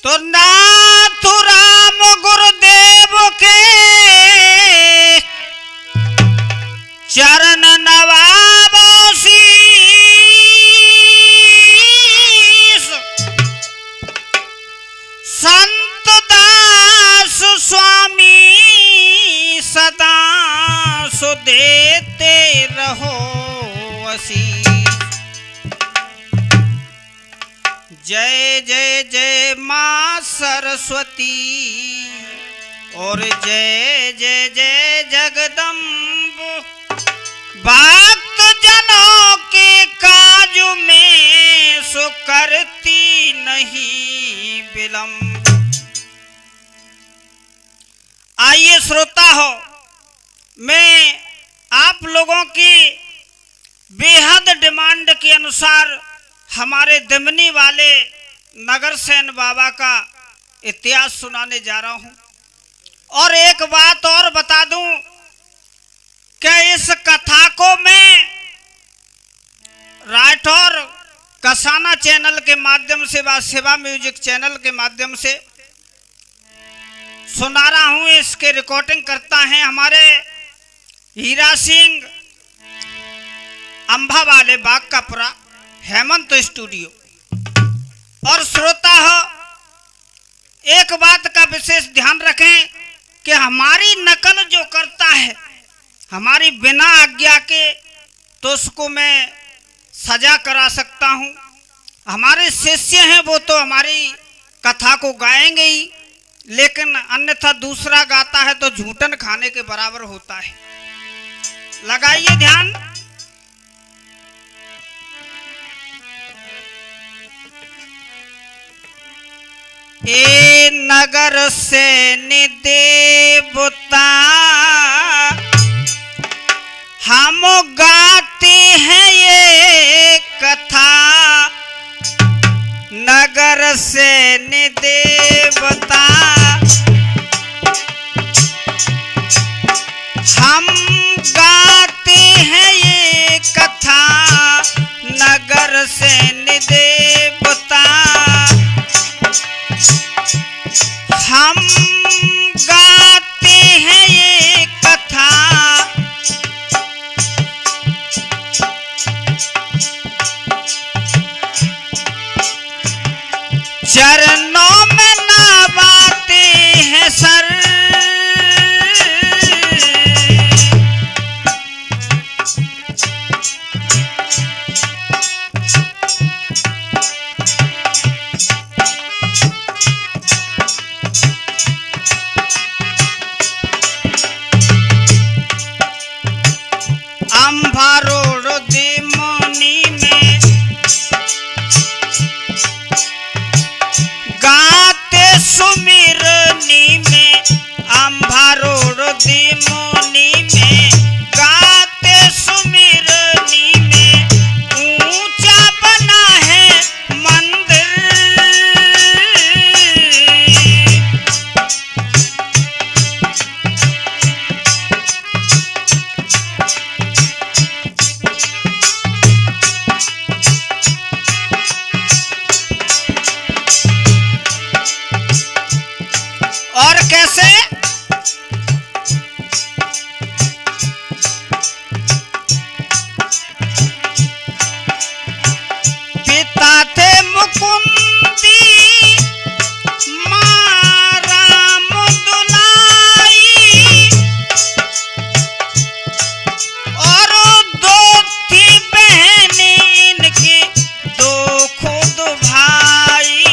तो नाथ राम गुरुदेव के चरण नवाबो शीस, संत दास स्वामी सदा सो देते रहो आशीष। जय जय जय माँ सरस्वती और जय जय जय जगदम्ब। भक्त जनों के काज में सो करती नहीं विलंब। आइए श्रोता हो, मैं आप लोगों की बेहद डिमांड के अनुसार हमारे दिमनी वाले नगरसेन बाबा का इतिहास सुनाने जा रहा हूं। और एक बात और बता दूं कि इस कथा को मैं राठौर कसाना चैनल के माध्यम से व सेवा म्यूजिक चैनल के माध्यम से सुना रहा हूं। इसके रिकॉर्डिंग करता है हमारे हीरा सिंह अंबा वाले बाग का पुरा हेमंत स्टूडियो। और श्रोता हो, एक बात का विशेष ध्यान रखें कि हमारी नकल जो करता है हमारी बिना आज्ञा के, तो उसको मैं सजा करा सकता हूं। हमारे शिष्य हैं वो तो हमारी कथा को गाएंगे ही, लेकिन अन्यथा दूसरा गाता है तो झूठन खाने के बराबर होता है। लगाइए ध्यान। ए नगर से निदेवता हम गाते हैं ये कथा। नगर से निदेवता हम गाते हैं ये कथा। नगर से निदेवता हम गाते हैं ये कथा। चरणों में नवाते हैं सर। अंभारोड दिमनी में गाते सुमिरनी में। अंभारोड दिमनी में गाते सुमिरनी में। ऊंचा बना है मंदिर। और कैसे? पिता थे मुकुंदी माँ राम दुलाई। और दो थी बहनें इनकी, दो खुद भाई।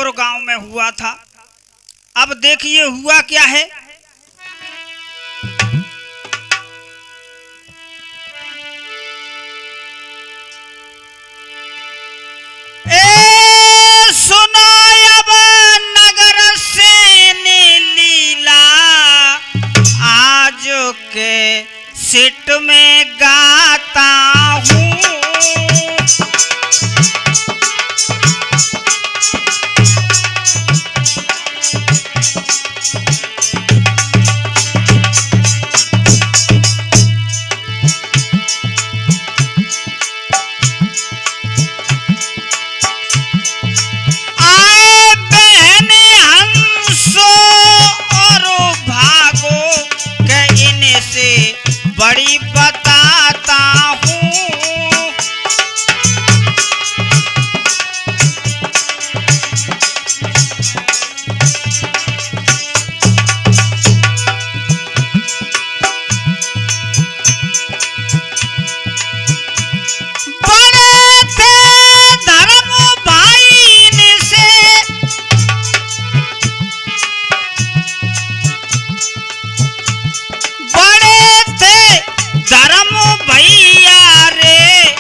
नीलपुर गांव में हुआ था। अब देखिए हुआ क्या है। सुनो अब नगर से लीला आज के सिट में गाता हूँ। बड़ी बताता हूँ। बड़े थे धर्म भाई से धर्म भैया रे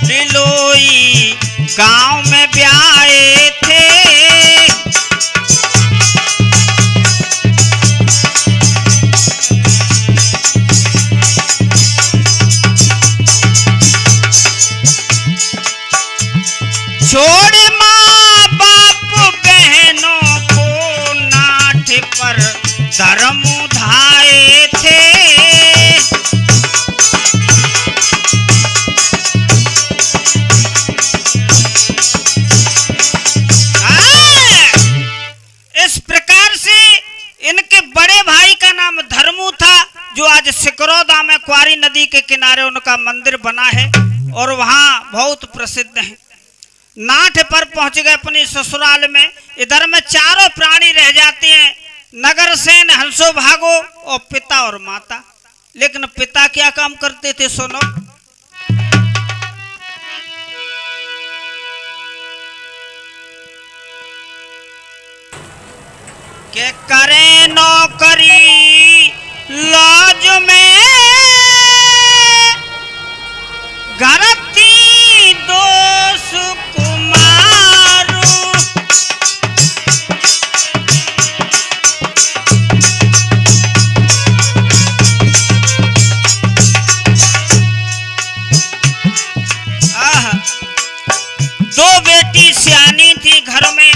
लिलोई गांव में ब्याहे थे। छोड़ माँ बाप बहनों को नाठ पर धर्म धाये थे। इस प्रकार से इनके बड़े भाई का नाम धर्मू था, जो आज सिकरौदा में क्वारी नदी के किनारे उनका मंदिर बना है और वहां बहुत प्रसिद्ध है। नाठ पर पहुंच गए अपनी ससुराल में। इधर में चारों प्राणी रह जाते हैं, नगर सेन, हंसो भागो और पिता और माता। लेकिन पिता क्या काम करते थे सुनो। के करे नौकरी लॉज में घरती दो सुकुमारू। दो बेटी सियानी थी घर में,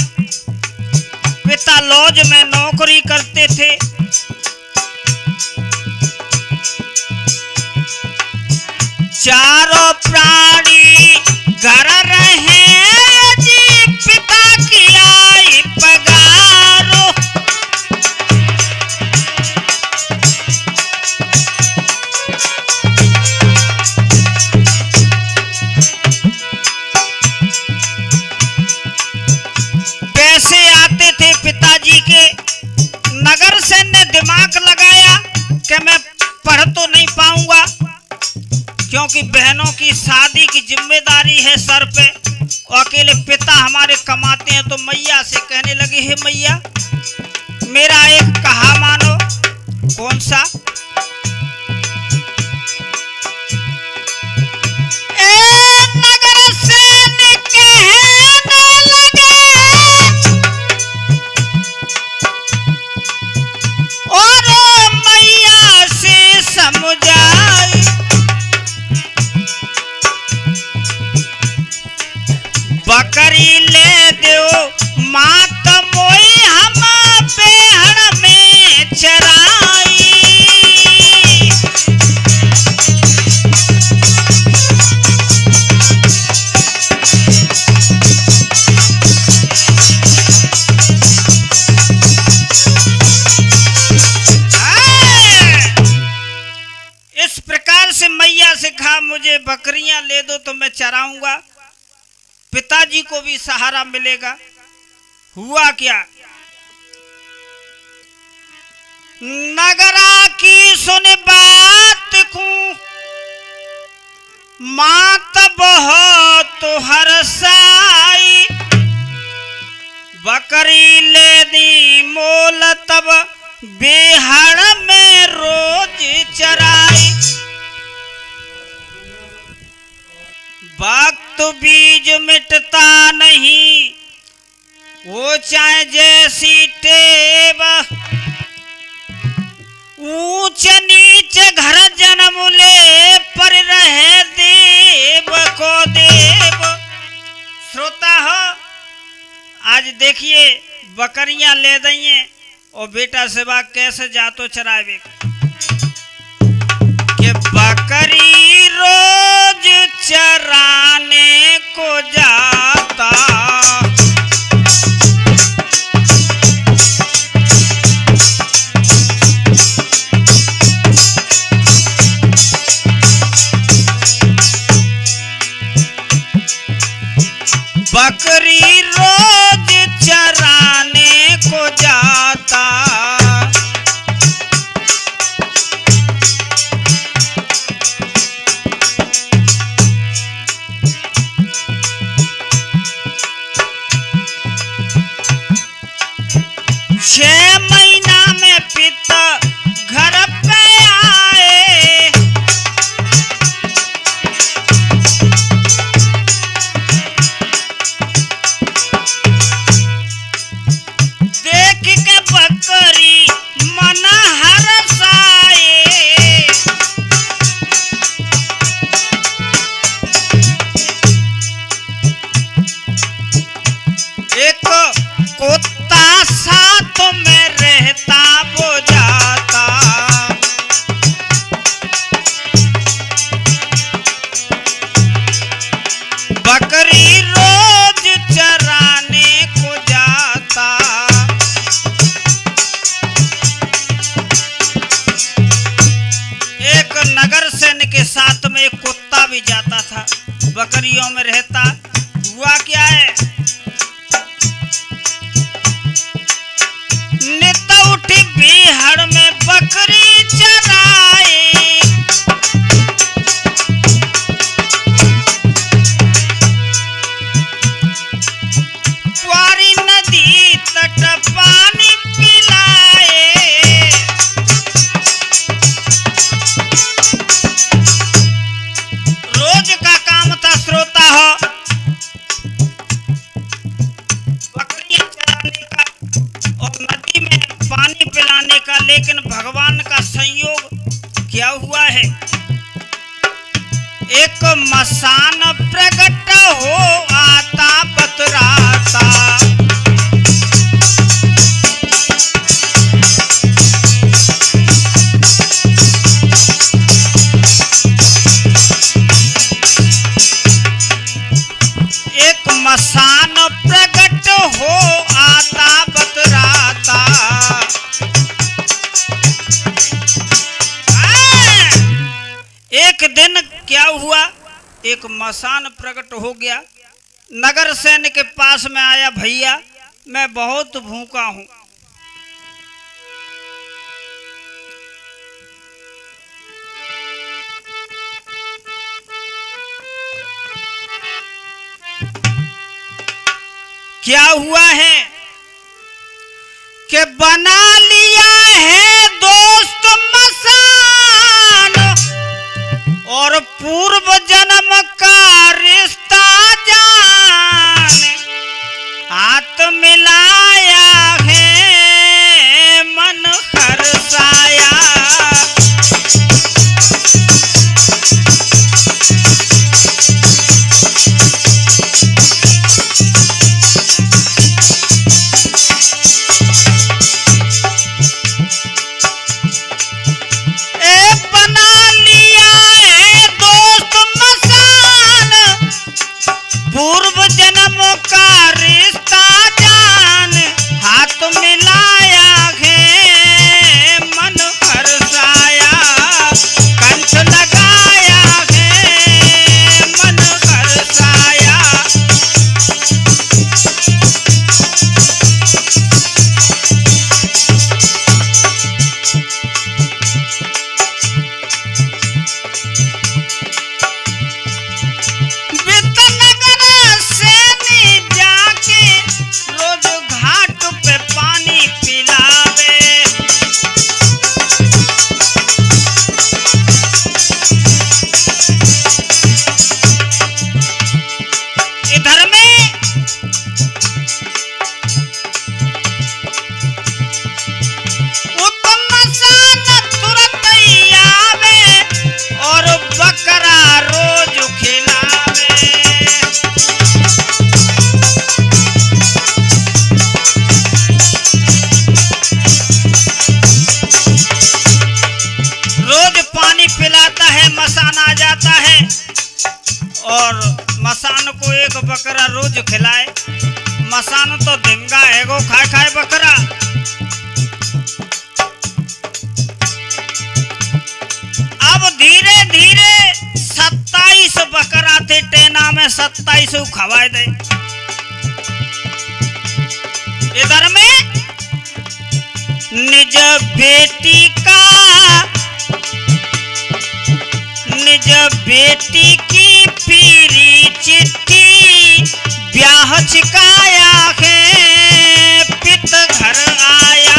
पिता लॉज में नौकरी करते थे। चारों प्राणी घर रहे जी पिता की आई पगारो। पैसे आते थे पिताजी के। नगर से ने दिमाग लगाया कि मैं पढ़ तो नहीं पाऊंगा, क्योंकि बहनों की शादी की जिम्मेदारी है सर पे, और अकेले पिता हमारे कमाते हैं। तो मैया से कहने लगे, हे मैया मेरा एक कहा मानो। कौन सा? नगर से कहने लगे और मैया से समझाई, बकरी ले दो मात मोई हम बेहड़ में चराई। इस प्रकार से मैया से कहा मुझे बकरियां ले दो तो मैं चराऊंगा, पिताजी को भी सहारा मिलेगा। हुआ क्या, नगरा की सुन बात को मात बहुत हरसाई। बोल तब बेहड़ में रोज चराई। वक्त बीज मिटता नहीं वो चाहे जैसी टेब। ऊंच नीच घर जन्म ले पर रहे देव को देव। श्रोता हो, आज देखिए बकरियां ले दइए और बेटा सेवा कैसे जातो चरावे कि बकरी रोज चराने को जाता। बकरी रोज चराने को जाता। छह महीना में पिता घर पे आए। देख के बकरी मन हरसाए। एक कुत्ता साथ में रहता वो जाता। बकरी रोज चराने को जाता। एक नगर सैनिक के साथ में एक कुत्ता भी जाता था, बकरियों में रहता। हुआ क्या है, नित उठी बिहड़ में बकरी चराए। क्वारी नदी तट पानी पिलाए। रोज का काम था श्रोता हो बकरियां चराने का और नदी में पानी पिलाने का। लेकिन भगवान का संयोग क्या हुआ है, एक मसान प्रकट हो आता बतराता। एक मसान प्रकट हो आता बतराता। एक दिन क्या हुआ, एक मसान प्रकट हो गया। नगर सैनिक के पास में आया, भैया मैं बहुत भूखा हूं। क्या हुआ है कि बना लिया है दोस्त मसान और पूर्व जन्म का रिश्ता जान। हाथ मिलाया है मन हर्षाया। बना लिया है दोस्त मसान बकरा रोज खिलाए, मसान तो देंगा है गो खाए खाए बकरा। अब धीरे धीरे 27 बकरा थे टेना में, 27 खवाए दे। इधर में निज बेटी की पीरी चिट्ठी ब्याह छिकाया है, पित घर आया।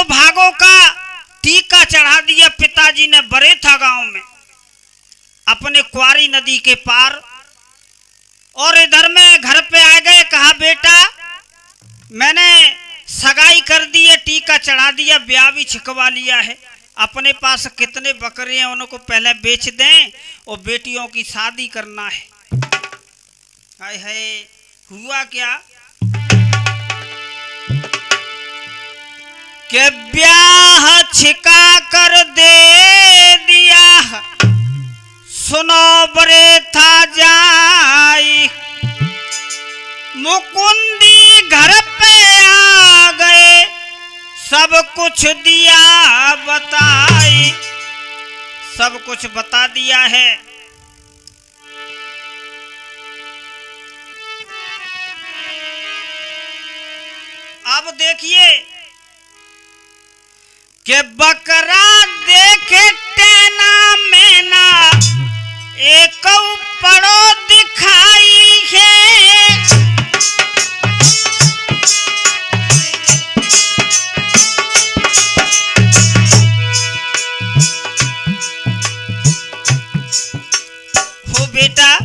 भागों का टीका चढ़ा दिया पिताजी ने बरेथा गांव में, अपने क्वारी नदी के पार। और इधर में घर पे आ गए, कहा बेटा मैंने सगाई कर दी है, टीका चढ़ा दिया, ब्याह भी छिकवा लिया है, अपने पास कितने बकरे हैं उनको पहले बेच दें और बेटियों की शादी करना है। हाय हाय, हुआ क्या कि ब्याह छिका कर दे दिया, सुनो बरेथा जाई। मुकुंदी घर पे आ गए, सब कुछ दिया बताई, सब कुछ बता दिया है। अब देखिए कि बकरा देखे टेना में ना एक पड़ो दिखाई है। हो बेटा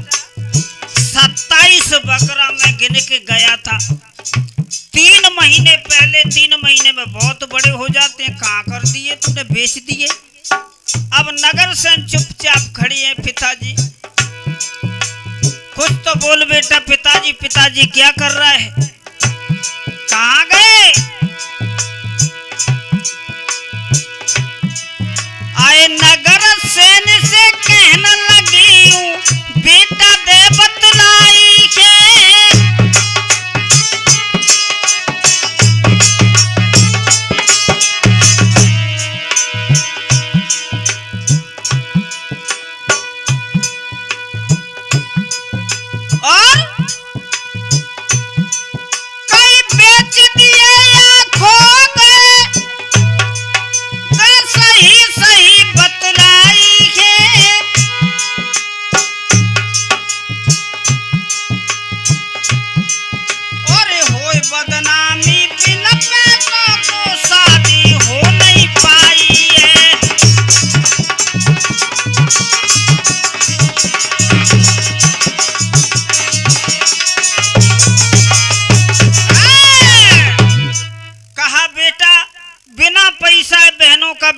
27 बकरा मैं गिन के गया था 3 महीने पहले। 3 महीने में बहुत बड़े हो जाते हैं, कहाँ कर दिए तूने, बेच दिए। अब नगर से चुपचाप खड़ी है। पिताजी कुछ तो बोल बेटा। पिताजी पिताजी क्या कर रहा है, कहाँ गए? आए नगर सेन से कहने लगी हूँ, बेटा दे बतलाई है।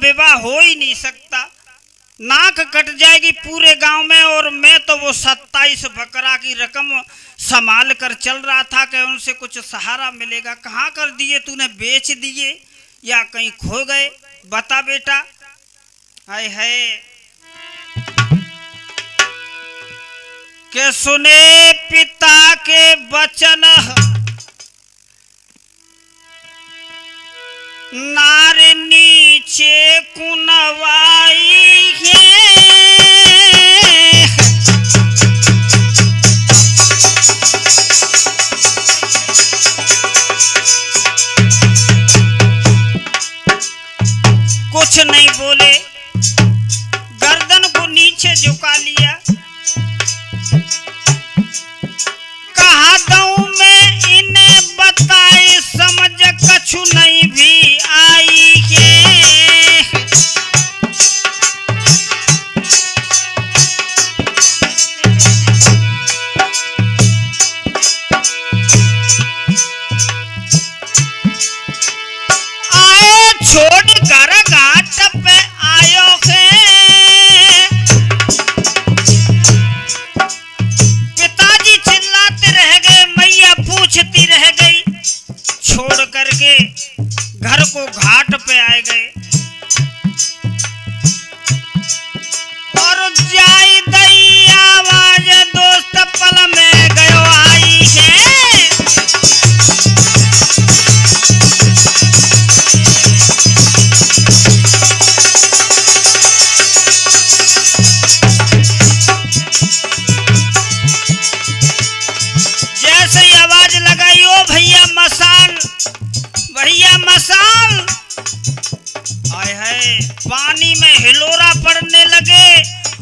विवाह हो ही नहीं सकता, नाक कट जाएगी पूरे गांव में। और मैं तो वो 27 बकरा की रकम संभाल कर चल रहा था कि उनसे कुछ सहारा मिलेगा। कहाँ कर दिए तूने, बेच दिए या कहीं खो गए, बता बेटा। हाय हाय, के सुने पिता के वचन नार नीचे कुनवाई है। कुछ नहीं बोले, गर्दन को नीचे झुका लिया। मसाल आए है पानी में हिलोरा पड़ने लगे।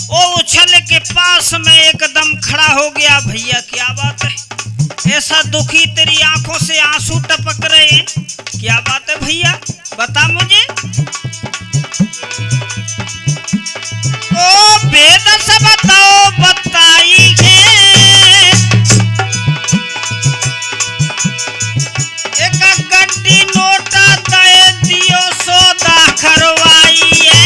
वो उछल के पास में एकदम खड़ा हो गया। भैया क्या बात है, ऐसा दुखी तेरी आंखों से आंसू टपक रहे हैं, क्या बात है भैया बता मुझे। ओ वेद से बताओ बताई है, एक गड्डी नोटा दे दियो सौदा करवाई है।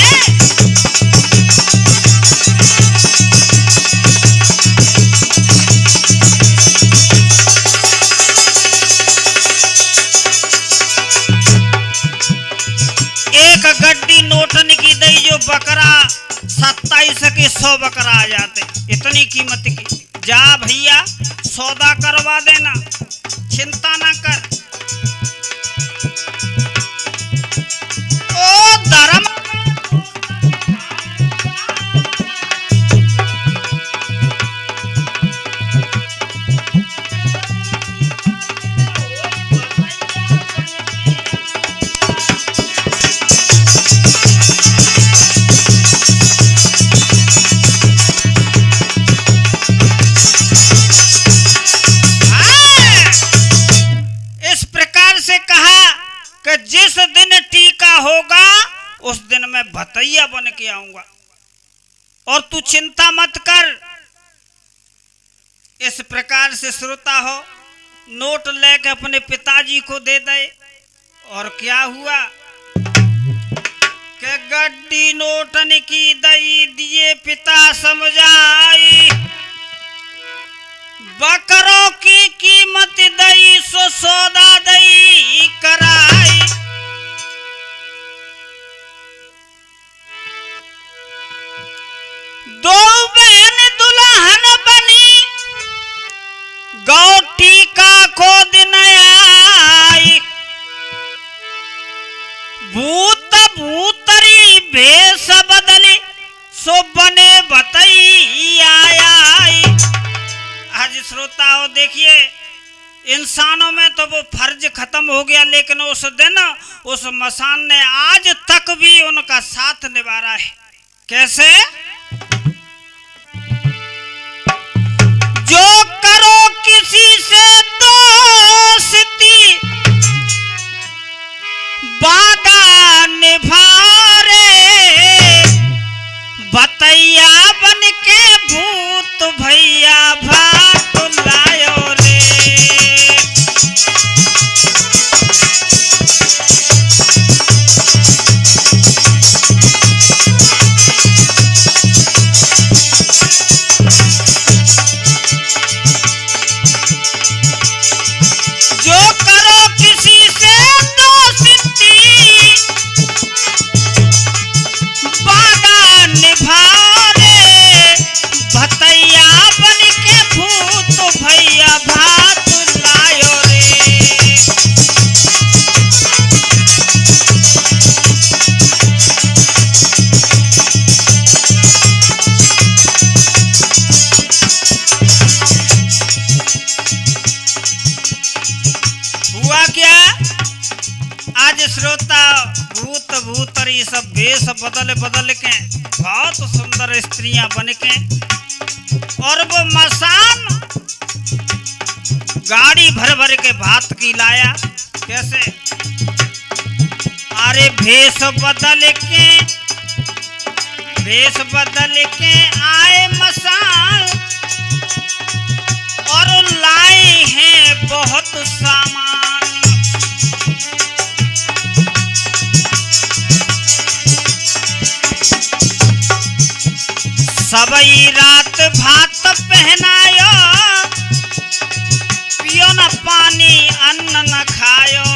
एक गड्डी नोटन की दई जो बकरा 27 के 100 बकरा आ जाते, इतनी कीमत की। जा भैया सौदा करवा देना, चिंता ना कर। ओ धर्म जिस दिन टीका होगा उस दिन मैं भतैया बन के आऊंगा, और तू चिंता मत कर। इस प्रकार से श्रोता हो नोट लेके अपने पिताजी को दे दे। और क्या हुआ कि गड्डी नोटन की दई दिए पिता समझाई, बकरों की कीमत दई सो सौदा दई कराई। दो बहन दुल्हन बनी गौ टीका को दिन आई, भूत भूतरी भेष बदली सो बने बतैया आई। आज श्रोता हो देखिए इंसानों में तो वो फर्ज खत्म हो गया, लेकिन उस दिन उस मसान ने आज तक भी उनका साथ निभा रहा है। कैसे? जो करो किसी से दोस्ती वादा निभारे, बतैया बन के भूत भैया भात लायो रे। जो करो किसी से दोस्ती वादा निभारे, भतैया बन के भूत भैया भात लायो रे। हुआ क्या? आज श्रोता भूत भूतरी सब भेष बदल बदल के बहुत सुंदर स्त्रियां बन के, और वो मसान गाड़ी भर भर के भात की लाया। कैसे? अरे भेष बदल के आए मसान, और लाए हैं बहुत सामान। सबई रात भात पहनायो, पियो न पानी अन्न न खायो।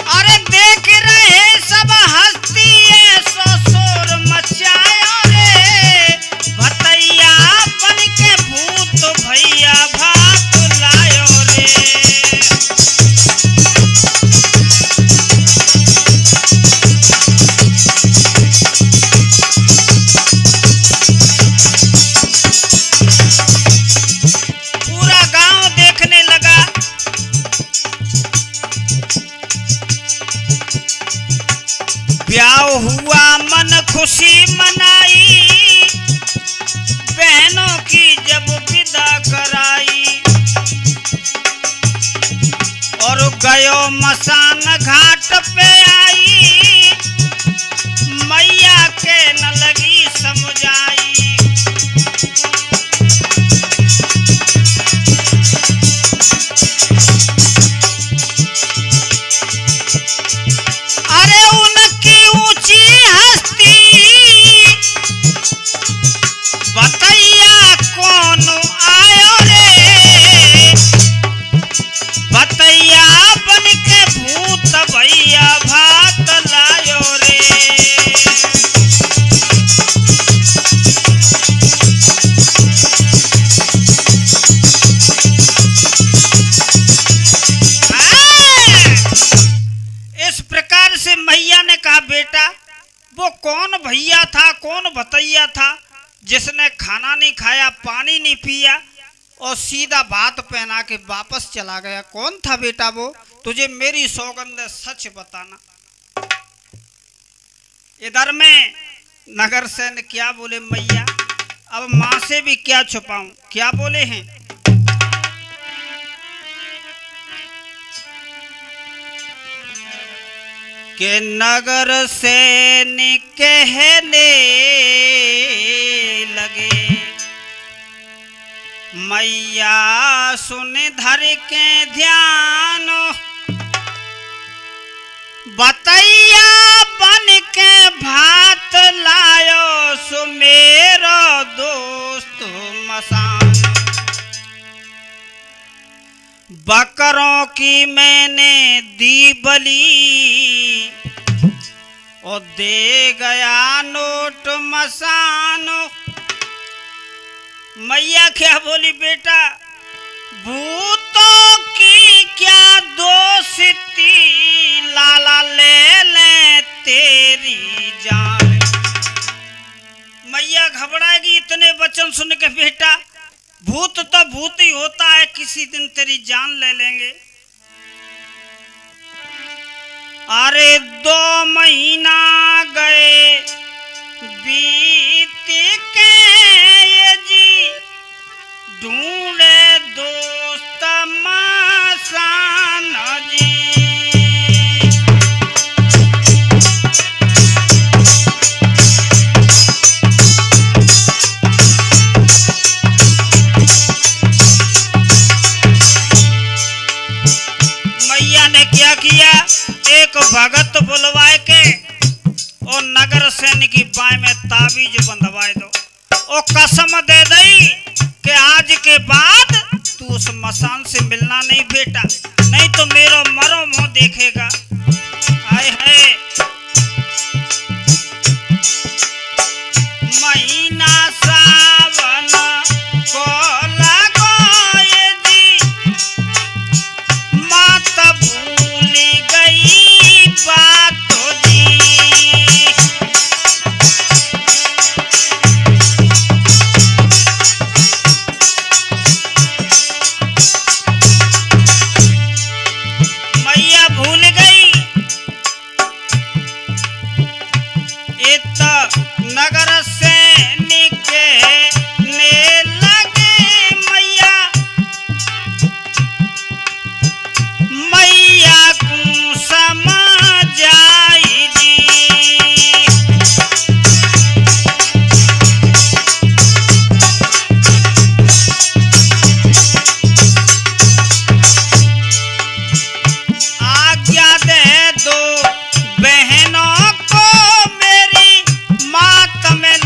अरे देख रहे सब हस्ती ऐसो शोर मचायो रे, भतैया बन के भूत भैया भात लायो रे। ब्याह हुआ मन खुशी मनाई, बहनों की जब विदा कराई, और गयो मसान घाट पे आई, मैया के न लगी समझाई। अरे उनकी ऊंची हस्ती बतैया कौन आयो रे, बतैया बन के भूत भैया भात लायो रे। इस प्रकार से मैया ने कहा, बेटा वो कौन भैया था, कौन भतैया था जिसने खाना नहीं खाया, पानी नहीं पिया और सीधा बात पहना के वापस चला गया? कौन था बेटा वो? तुझे मेरी सौगंध है, सच बताना। इधर में नगर सेन क्या बोले, मैया अब माँ से भी क्या छुपाऊं, क्या बोले हैं? के नगर से कहने लगे, मैया सुन धर के ध्यान, बतैया बन के भात लायो, सो मेरा दोस्त मसान। बकरों की मैंने दी बलि, और दे गया नोट मसानो। मैया क्या बोली, बेटा भूतों की क्या दोस्ती, लाला ले ले तेरी जान। मैया घबराएगी इतने वचन सुन के, बेटा भूत तो भूत ही होता है, किसी दिन तेरी जान ले लेंगे। अरे 2 महीना गए बीत के ये जी, ढूंढे दोस्त मसान जी। क्या किया, एक भगत बुलवाए के और नगर सैनिक की बाएं में ताबीज बंधवाए दो, और कसम दे दई कि आज के बाद तू उस मसान से मिलना नहीं बेटा, नहीं तो मेरा मरो मुंह देखेगा। आए है महीना सावन को लगो ये जी, मात भूल गई बातों जी। मैया भूल गई, इत नगर से निकलने लगे मैया, मैया को समझ आई जी। आज्ञा दे दो बहनों को, मेरी मात में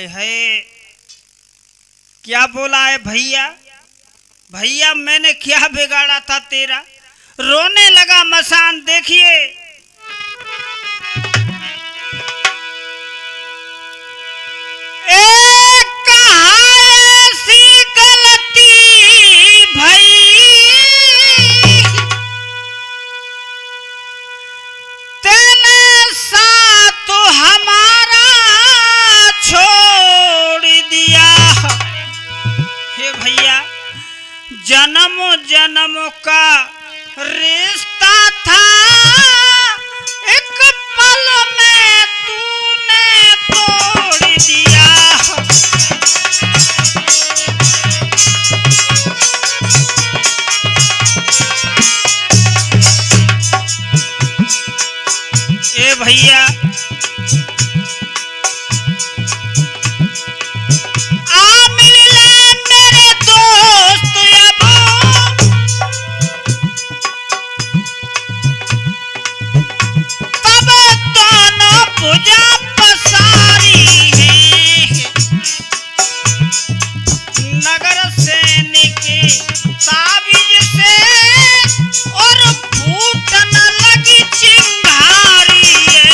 हाय हाय, क्या बोला है भैया? भैया मैंने क्या बिगाड़ा था तेरा? रोने लगा मसान। देखिए ऐसी गलती भई तेने साथ हमारा छोड़ दिया। हे भैया, जन्म जन्म का रिश्ता था, एक पल में तूने तोड़ दिया। ए भैया, आ मिल ले मेरे दोस्त अब, तब दोनों पूजा पसारी है। नगर सैनिक ताबीज से और फूटन लगी चिंगारी है।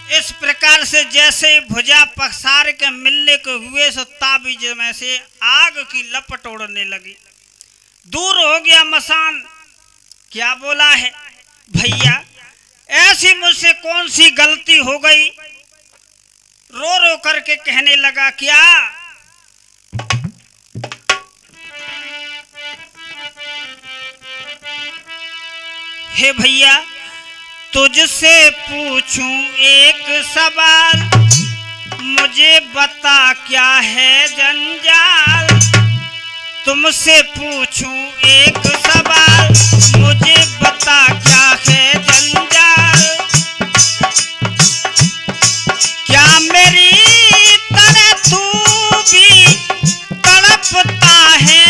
इस प्रकार से जैसे भुजा पसार के मिलने को हुए, सो ताबीज में से आग की लपट उड़ने लगी। दूर हो गया मसान। क्या बोला है भैया? ऐसी मुझसे कौन सी गलती हो गई? रो रो करके कहने लगा। क्या? हे भैया, तुझसे पूछूं एक सवाल, मुझे बता क्या है जंजाल। तुमसे पूछूं एक सवाल, मुझे बता क्या है जंजाल। क्या मेरी तरह तू भी तड़पता है?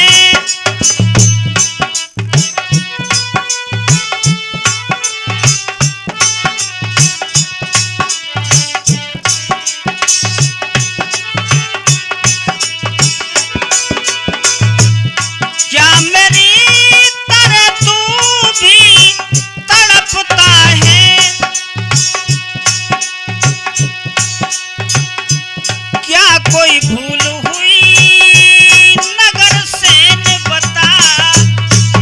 कोई भूल हुई नगर सैन बता,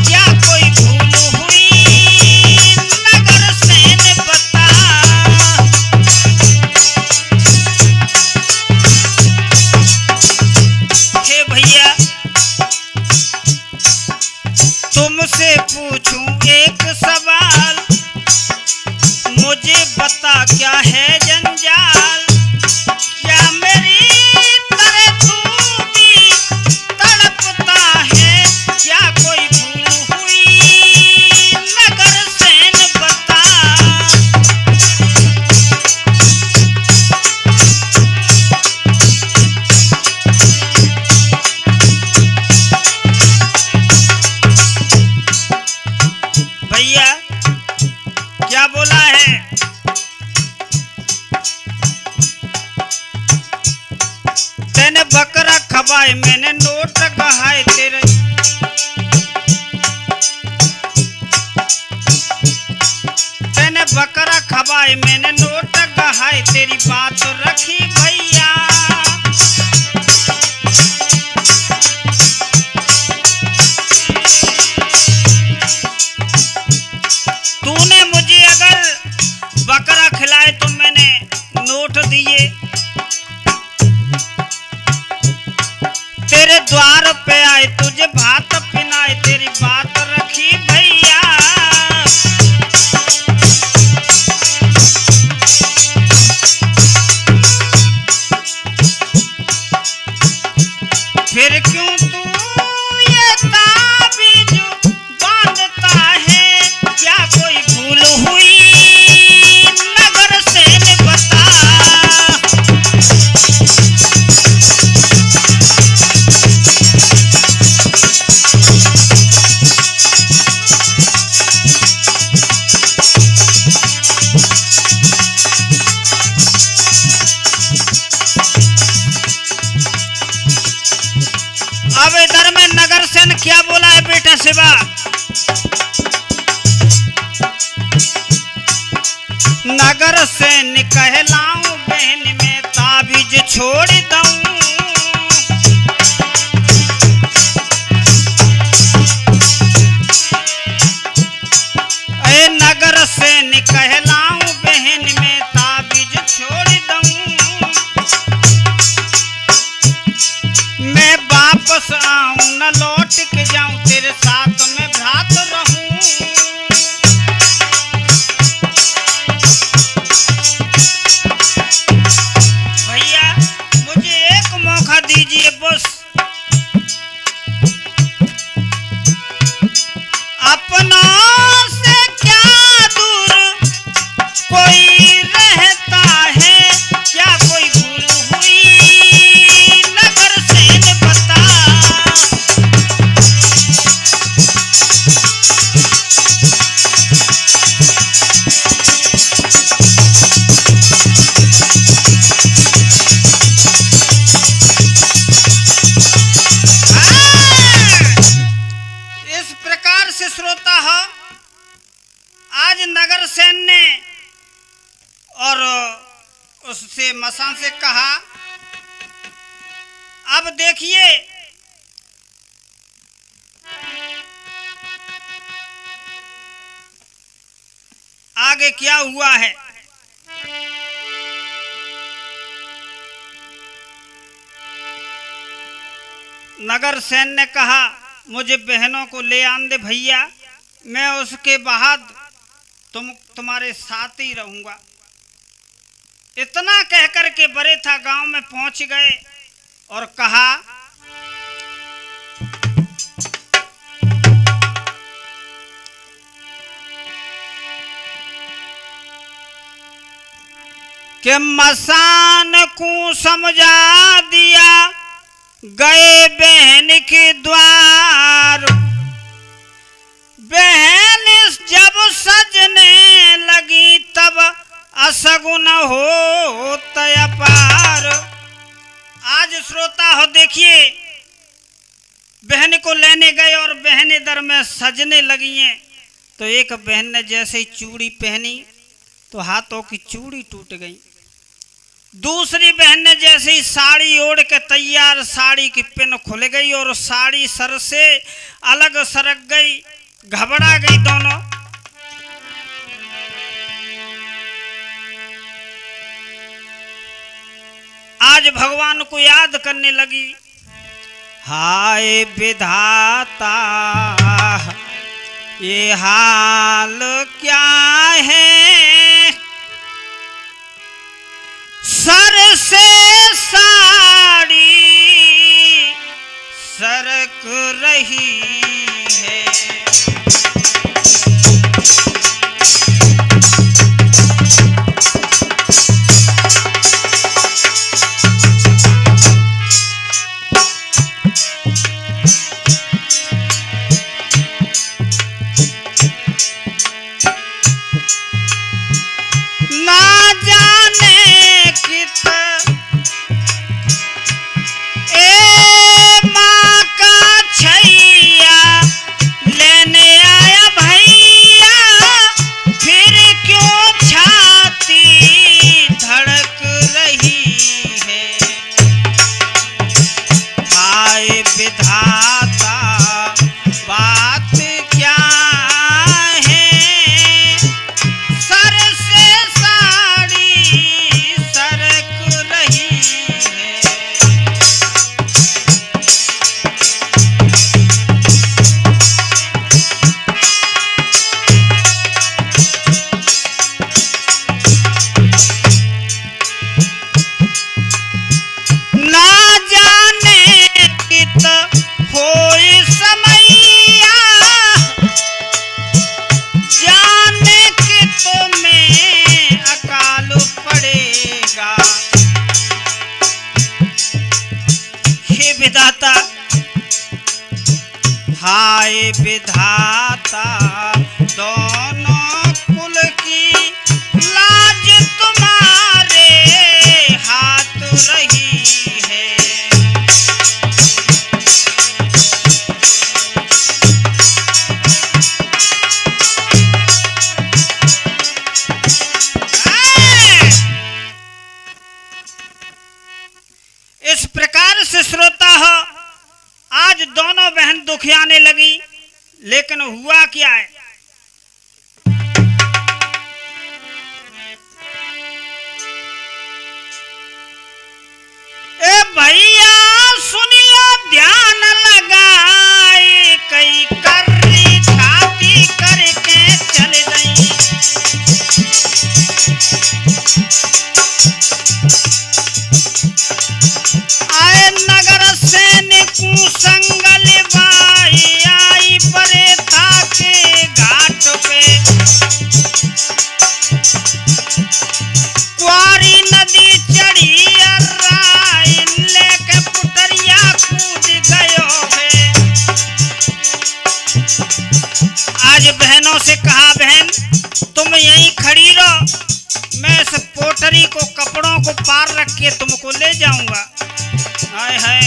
क्या कोई भूल हुई नगर सैन बता। हे भैया, तुमसे पूछूं एक सवाल, मुझे बता क्या है जंजाल। क्या मेरी क्या कोई भूल हुई नगर सैन बता। भैया क्या बोला है? तेने बकरा खवाए, मैंने नोट गहाए तेरे। बकरा खवाए, मैंने नोट गहाए, तेरी बात रखी भैया। तूने मुझे अगर बकरा खिलाए तो मैंने नोट दिए, तेरे द्वार पे आए तुझे भात पिनाए, तेरी बात रखी भैया। फिर क्यों तू ये ताबीज बांधता है? क्या कोई भूल हुई नगर सैन बता। इधर में नगर सेन क्या बोला है बेटा शिवा? नगर सेन कहलाऊं बहन में ताबीज छोड़ दूं, नगर सेन कहलाऊं बहन में ताबीज छोड़ दूं, मैं वापस आऊं न लौट के जाऊं तेरे साथ में भ्रात रहूं। भैया मुझे एक मौका दीजिए बस, अपना कोई रहता है क्या, कोई भूल हुई नगर सेन बता। इस प्रकार से श्रोता हो, आज नगर सेन ने और उससे मसान से कहा, अब देखिए आगे क्या हुआ है। नगर सेन ने कहा, मुझे बहनों को ले आन दे भैया, मैं उसके बाद तुम्हारे साथ ही रहूंगा। इतना कहकर के बरेथा गांव में पहुंच गए और कहा, कि मसान को समझा दिया गए बहन के द्वार, बहन जब सजने लगी तब असगुन हो तय पार। आज श्रोता हो देखिए, बहन को लेने गए और बहन इधर में सजने लगी हैं, तो एक बहन ने जैसे ही चूड़ी पहनी तो हाथों की चूड़ी टूट गई। दूसरी बहन ने जैसे ही साड़ी ओढ़ के तैयार, साड़ी की पिन खुल गई और साड़ी सर से अलग सरक गई, घबरा गई दोनों। आज भगवान को याद करने लगी, हाय विधाता ये हाल क्या है, सर से साड़ी सरक रही है। हाय विधाता दोनों कुल की लाज तुम्हारे हाथ रही है। दुखियाने लगी। लेकिन हुआ क्या है, ए भैया सुनियो ध्यान लगाए, कई कर्री छाती करके चल गई। आए नगर से कुसंगल बाई आई बरेता के घाट पे, कुआरी नदी चढ़ी लेके पुटरिया कूद गयो है। आज बहनों से कहा, बहन तुम यहीं खड़ी रहो, मैं इस पोटरी को कपड़ों को पार रख के तुमको ले जाऊंगा। हाय हाय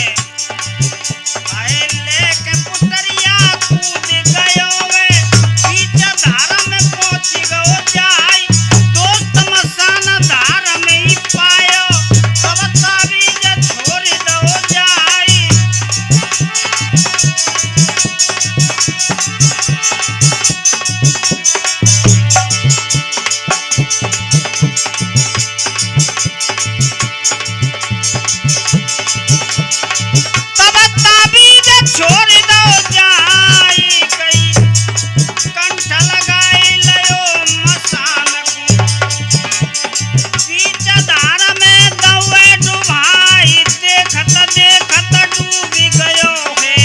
हाय लेके पुटरिया कूद गयो वे, बीच धारा में पहुंच गयो जाई, दोस्त मसाना धारा में ही पायो, सब ताबीज छोड़ दो जाई। छोड़ दो जाई, कई कंठ लगाई लयो मसान को, बीच धारा में दौए डुबाई, देखत देखत डूब गयो है।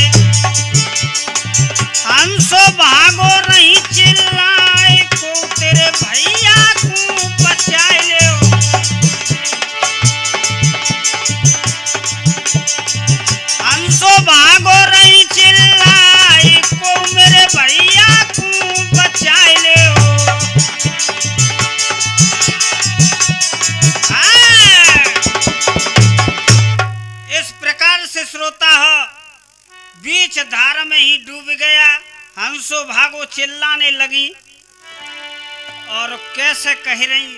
हंसो भागो रही चिल्लाए को, तेरे भैया को बचाए ले। हंसो भागो रही चिल्लाई को, मेरे भैया को बचाए ले हो। इस प्रकार से श्रोता हो बीच धारा में ही डूब गया। हंसो भागो चिल्लाने लगी और कैसे कह रही,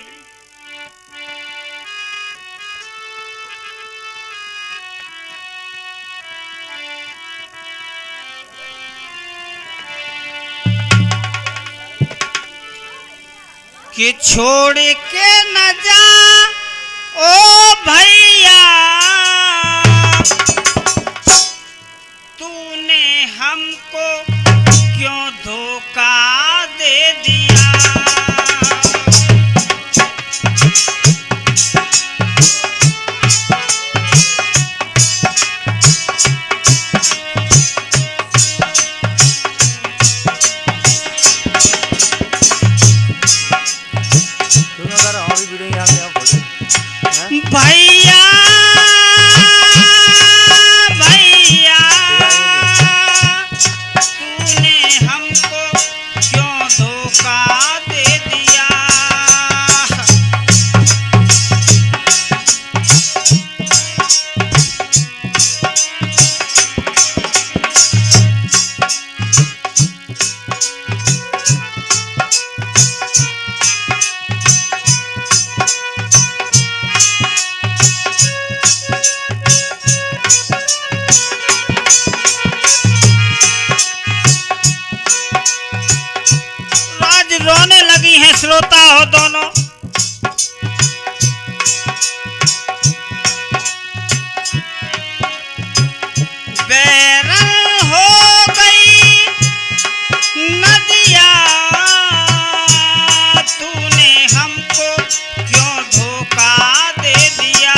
कि छोड़ के न जा ओ भैया, तूने हमको क्यों धोखा दे दिया। भैया भैया तूने हमको क्यों धोखा दे दिया। रोने लगी हैं श्रोता हो दोनों। बैरन हो गई नदिया, तूने हमको क्यों धोखा दे दिया।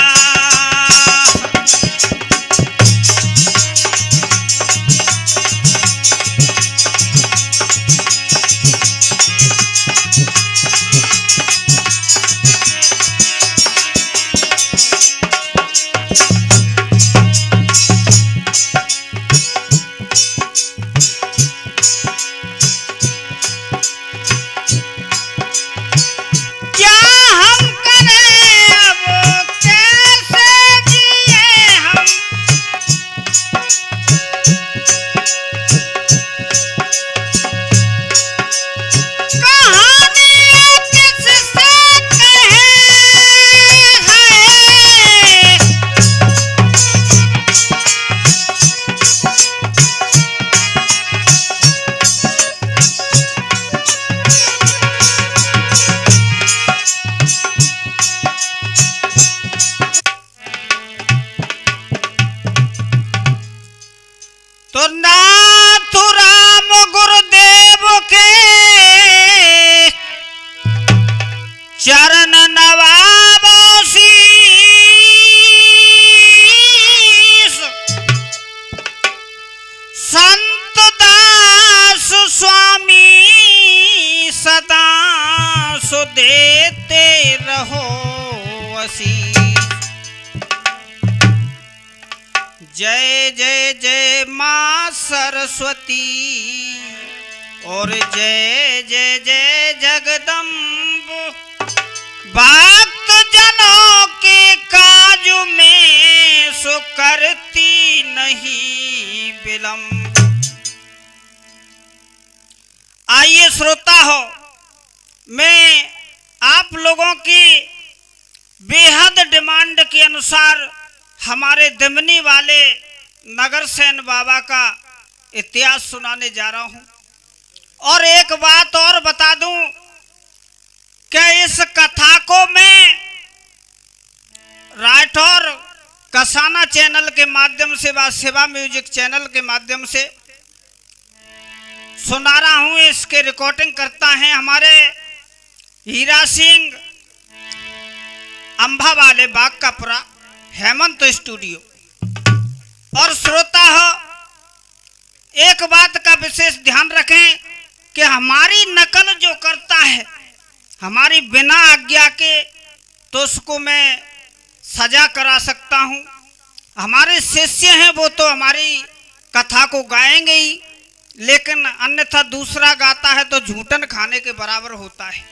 संत दास स्वामी सदा सो देते रहो आशीष। जय जय जय माँ सरस्वती और जय जय जय जगदम्ब। भक्त जनों के काज में सो करती नहीं विलंब। आइए श्रोता हो, मैं आप लोगों की बेहद डिमांड के अनुसार हमारे दमनी वाले नगरसेन बाबा का इतिहास सुनाने जा रहा हूं। और एक बात और बता दूं कि इस कथा को मैं राठौर कसाना चैनल के माध्यम से व सेवा म्यूजिक चैनल के माध्यम से सुना रहा हूं। इसके रिकॉर्डिंग करता है हमारे हीरा सिंह अंबा वाले बाग का पुरा हेमंत स्टूडियो। और श्रोता हो, एक बात का विशेष ध्यान रखें कि हमारी नकल जो करता है हमारी बिना आज्ञा के, तो उसको मैं सजा करा सकता हूं। हमारे शिष्य हैं वो तो हमारी कथा को गाएंगे ही, लेकिन अन्यथा दूसरा गाता है तो झूठन खाने के बराबर होता है।